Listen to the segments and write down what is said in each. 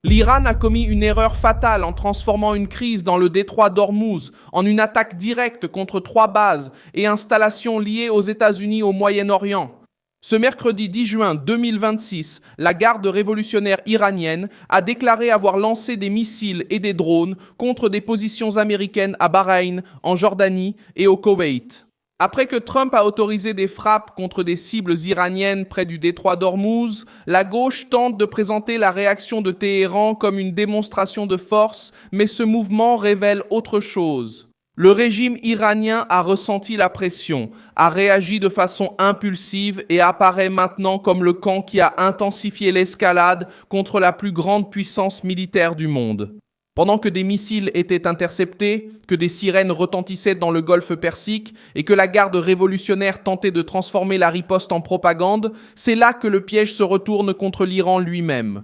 L'Iran a commis une erreur fatale en transformant une crise dans le détroit d'Ormuz en une attaque directe contre 3 bases et installations liées aux États-Unis au Moyen-Orient. Ce mercredi 10 juin 2026, la garde révolutionnaire iranienne a déclaré avoir lancé des missiles et des drones contre des positions américaines à Bahreïn, en Jordanie et au Koweït. Après que Trump a autorisé des frappes contre des cibles iraniennes près du détroit d'Ormuz, la gauche tente de présenter la réaction de Téhéran comme une démonstration de force, mais ce mouvement révèle autre chose. Le régime iranien a ressenti la pression, a réagi de façon impulsive et apparaît maintenant comme le camp qui a intensifié l'escalade contre la plus grande puissance militaire du monde. Pendant que des missiles étaient interceptés, que des sirènes retentissaient dans le golfe Persique et que la garde révolutionnaire tentait de transformer la riposte en propagande, c'est là que le piège se retourne contre l'Iran lui-même.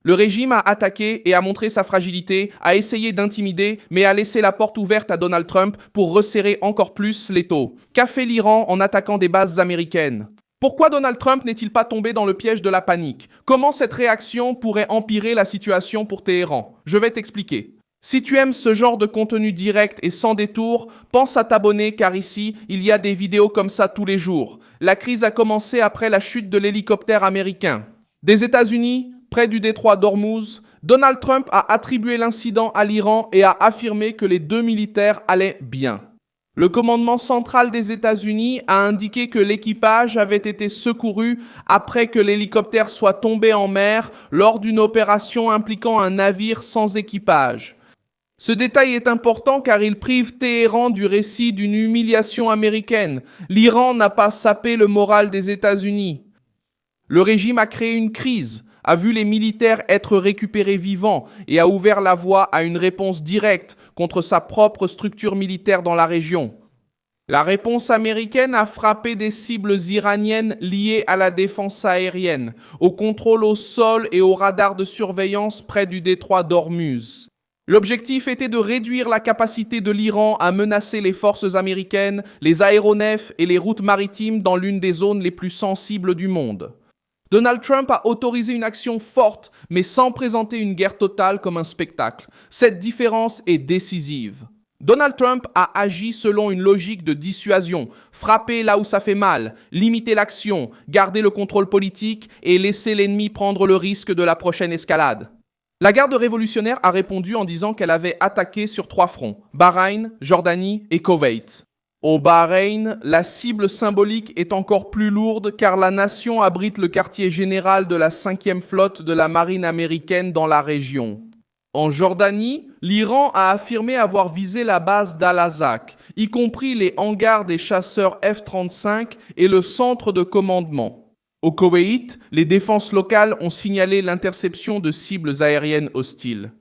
Le régime a attaqué et a montré sa fragilité, a essayé d'intimider, mais a laissé la porte ouverte à Donald Trump pour resserrer encore plus l'étau. Qu'a fait l'Iran en attaquant des bases américaines ? Pourquoi Donald Trump n'est-il pas tombé dans le piège de la panique? Comment cette réaction pourrait empirer la situation pour Téhéran? Je vais t'expliquer. Si tu aimes ce genre de contenu direct et sans détour, pense à t'abonner car ici, il y a des vidéos comme ça tous les jours. La crise a commencé après la chute de l'hélicoptère américain. Des États-Unis, près du détroit d'Ormuz, Donald Trump a attribué l'incident à l'Iran et a affirmé que les 2 militaires allaient bien. Le commandement central des États-Unis a indiqué que l'équipage avait été secouru après que l'hélicoptère soit tombé en mer lors d'une opération impliquant un navire sans équipage. Ce détail est important car il prive Téhéran du récit d'une humiliation américaine. L'Iran n'a pas sapé le moral des États-Unis. Le régime a créé une crise, a vu les militaires être récupérés vivants et a ouvert la voie à une réponse directe contre sa propre structure militaire dans la région. La réponse américaine a frappé des cibles iraniennes liées à la défense aérienne, au contrôle au sol et au radar de surveillance près du détroit d'Ormuz. L'objectif était de réduire la capacité de l'Iran à menacer les forces américaines, les aéronefs et les routes maritimes dans l'une des zones les plus sensibles du monde. Donald Trump a autorisé une action forte, mais sans présenter une guerre totale comme un spectacle. Cette différence est décisive. Donald Trump a agi selon une logique de dissuasion, frapper là où ça fait mal, limiter l'action, garder le contrôle politique et laisser l'ennemi prendre le risque de la prochaine escalade. La garde révolutionnaire a répondu en disant qu'elle avait attaqué sur 3 fronts, Bahreïn, Jordanie et Koweït. Au Bahreïn, la cible symbolique est encore plus lourde car la nation abrite le quartier général de la 5e flotte de la marine américaine dans la région. En Jordanie, l'Iran a affirmé avoir visé la base d'Al-Azaq, y compris les hangars des chasseurs F-35 et le centre de commandement. Au Koweït, les défenses locales ont signalé l'interception de cibles aériennes hostiles.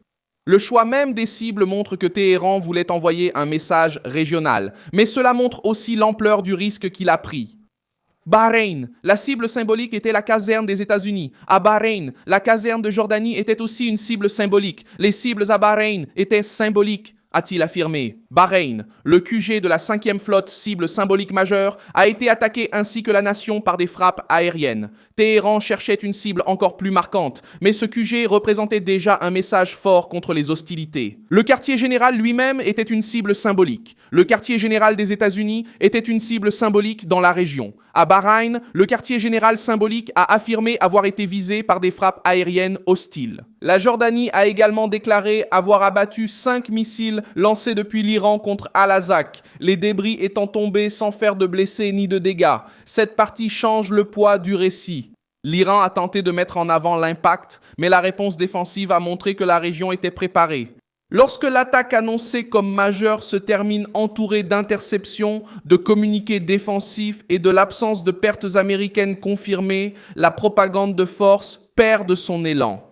Le choix même des cibles montre que Téhéran voulait envoyer un message régional, mais cela montre aussi l'ampleur du risque qu'il a pris. Bahreïn, la cible symbolique était la caserne des États-Unis. À Bahreïn, la caserne de Jordanie était aussi une cible symbolique. Les cibles à Bahreïn étaient symboliques, a-t-il affirmé. Bahreïn, le QG de la 5e flotte, cible symbolique majeure, a été attaqué ainsi que la nation par des frappes aériennes. Téhéran cherchait une cible encore plus marquante, mais ce QG représentait déjà un message fort contre les hostilités. Le quartier général lui-même était une cible symbolique. Le quartier général des États-Unis était une cible symbolique dans la région. À Bahreïn, le quartier général symbolique a affirmé avoir été visé par des frappes aériennes hostiles. La Jordanie a également déclaré avoir abattu 5 missiles lancés depuis l'Iran contre Al-Azaq, les débris étant tombés sans faire de blessés ni de dégâts. Cette partie change le poids du récit. L'Iran a tenté de mettre en avant l'impact, mais la réponse défensive a montré que la région était préparée. Lorsque l'attaque annoncée comme majeure se termine entourée d'interceptions, de communiqués défensifs et de l'absence de pertes américaines confirmées, la propagande de force perd de son élan.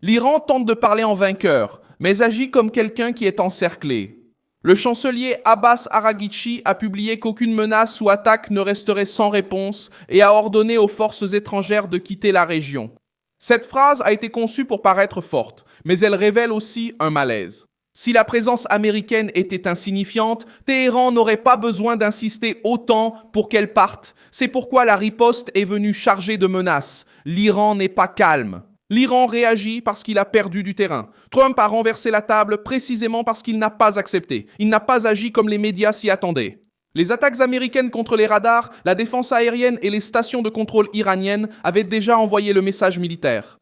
L'Iran tente de parler en vainqueur, mais agit comme quelqu'un qui est encerclé. Le chancelier Abbas Araghchi a publié qu'aucune menace ou attaque ne resterait sans réponse et a ordonné aux forces étrangères de quitter la région. Cette phrase a été conçue pour paraître forte, mais elle révèle aussi un malaise. Si la présence américaine était insignifiante, Téhéran n'aurait pas besoin d'insister autant pour qu'elle parte. C'est pourquoi la riposte est venue chargée de menaces. L'Iran n'est pas calme. L'Iran réagit parce qu'il a perdu du terrain. Trump a renversé la table précisément parce qu'il n'a pas accepté. Il n'a pas agi comme les médias s'y attendaient. Les attaques américaines contre les radars, la défense aérienne et les stations de contrôle iraniennes avaient déjà envoyé le message militaire.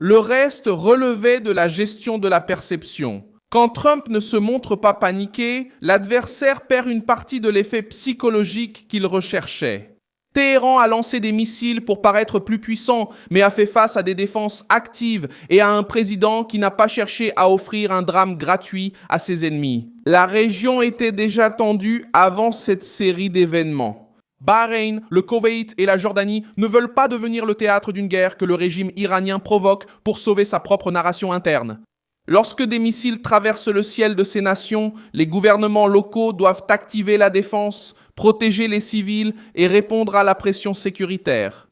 Le reste relevait de la gestion de la perception. Quand Trump ne se montre pas paniqué, l'adversaire perd une partie de l'effet psychologique qu'il recherchait. Téhéran a lancé des missiles pour paraître plus puissant, mais a fait face à des défenses actives et à un président qui n'a pas cherché à offrir un drame gratuit à ses ennemis. La région était déjà tendue avant cette série d'événements. Bahreïn, le Koweït et la Jordanie ne veulent pas devenir le théâtre d'une guerre que le régime iranien provoque pour sauver sa propre narration interne. Lorsque des missiles traversent le ciel de ces nations, les gouvernements locaux doivent activer la défense, protéger les civils et répondre à la pression sécuritaire.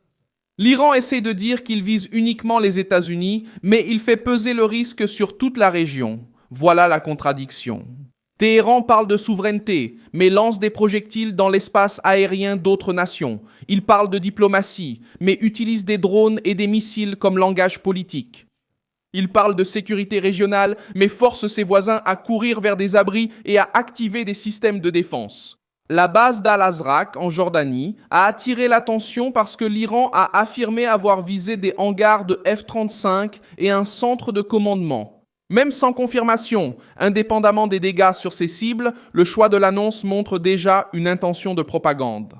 L'Iran essaie de dire qu'il vise uniquement les États-Unis, mais il fait peser le risque sur toute la région. Voilà la contradiction. Téhéran parle de souveraineté, mais lance des projectiles dans l'espace aérien d'autres nations. Il parle de diplomatie, mais utilise des drones et des missiles comme langage politique. Il parle de sécurité régionale, mais force ses voisins à courir vers des abris et à activer des systèmes de défense. La base d'Al-Azraq, en Jordanie, a attiré l'attention parce que l'Iran a affirmé avoir visé des hangars de F-35 et un centre de commandement. Même sans confirmation, indépendamment des dégâts sur ces cibles, le choix de l'annonce montre déjà une intention de propagande.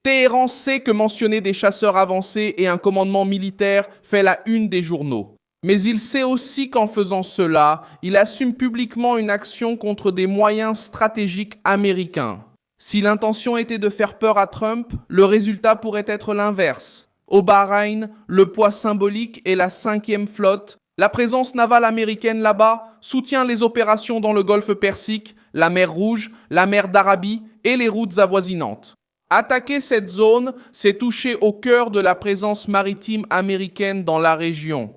Téhéran sait que mentionner des chasseurs avancés et un commandement militaire fait la une des journaux. Mais il sait aussi qu'en faisant cela, il assume publiquement une action contre des moyens stratégiques américains. Si l'intention était de faire peur à Trump, le résultat pourrait être l'inverse. Au Bahreïn, le poids symbolique est la 5e flotte. La présence navale américaine là-bas soutient les opérations dans le golfe Persique, la mer Rouge, la mer d'Arabie et les routes avoisinantes. Attaquer cette zone, c'est toucher au cœur de la présence maritime américaine dans la région.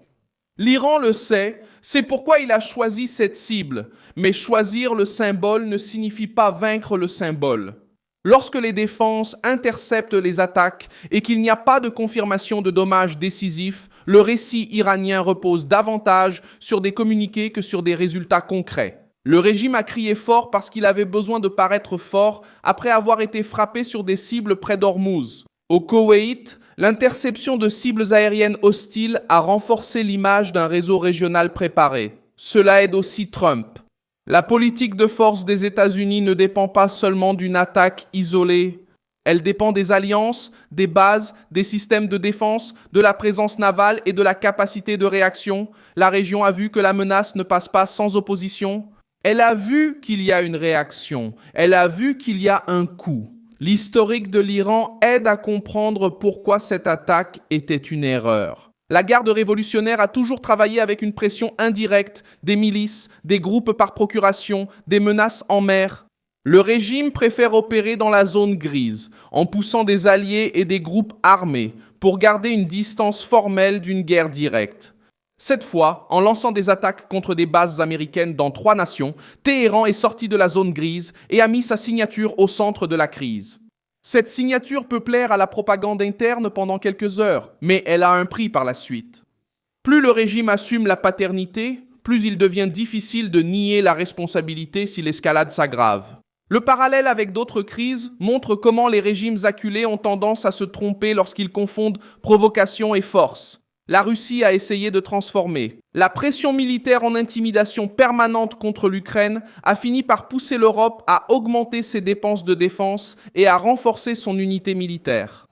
L'Iran le sait, c'est pourquoi il a choisi cette cible. Mais choisir le symbole ne signifie pas vaincre le symbole. Lorsque les défenses interceptent les attaques et qu'il n'y a pas de confirmation de dommages décisifs, le récit iranien repose davantage sur des communiqués que sur des résultats concrets. Le régime a crié fort parce qu'il avait besoin de paraître fort après avoir été frappé sur des cibles près d'Ormuz. Au Koweït, l'interception de cibles aériennes hostiles a renforcé l'image d'un réseau régional préparé. Cela aide aussi Trump. La politique de force des États-Unis ne dépend pas seulement d'une attaque isolée. Elle dépend des alliances, des bases, des systèmes de défense, de la présence navale et de la capacité de réaction. La région a vu que la menace ne passe pas sans opposition. Elle a vu qu'il y a une réaction. Elle a vu qu'il y a un coup. L'historique de l'Iran aide à comprendre pourquoi cette attaque était une erreur. La garde révolutionnaire a toujours travaillé avec une pression indirecte, des milices, des groupes par procuration, des menaces en mer. Le régime préfère opérer dans la zone grise, en poussant des alliés et des groupes armés, pour garder une distance formelle d'une guerre directe. Cette fois, en lançant des attaques contre des bases américaines dans 3 nations, Téhéran est sorti de la zone grise et a mis sa signature au centre de la crise. Cette signature peut plaire à la propagande interne pendant quelques heures, mais elle a un prix par la suite. Plus le régime assume la paternité, plus il devient difficile de nier la responsabilité si l'escalade s'aggrave. Le parallèle avec d'autres crises montre comment les régimes acculés ont tendance à se tromper lorsqu'ils confondent provocation et force. La Russie a essayé de transformer. La pression militaire en intimidation permanente contre l'Ukraine a fini par pousser l'Europe à augmenter ses dépenses de défense et à renforcer son unité militaire.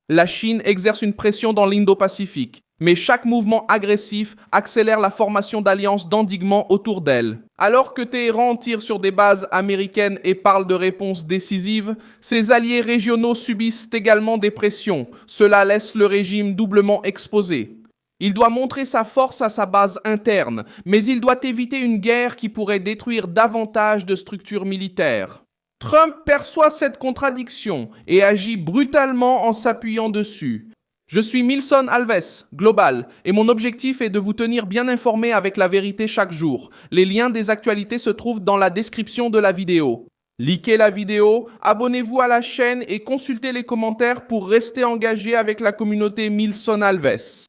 La Chine exerce une pression dans l'Indo-Pacifique, mais chaque mouvement agressif accélère la formation d'alliances d'endiguement autour d'elle. Alors que Téhéran tire sur des bases américaines et parle de réponses décisives, ses alliés régionaux subissent également des pressions. Cela laisse le régime doublement exposé. Il doit montrer sa force à sa base interne, mais il doit éviter une guerre qui pourrait détruire davantage de structures militaires. Trump perçoit cette contradiction et agit brutalement en s'appuyant dessus. Je suis Milson Alves, Global, et mon objectif est de vous tenir bien informé avec la vérité chaque jour. Les liens des actualités se trouvent dans la description de la vidéo. Likez la vidéo, abonnez-vous à la chaîne et consultez les commentaires pour rester engagé avec la communauté Milson Alves.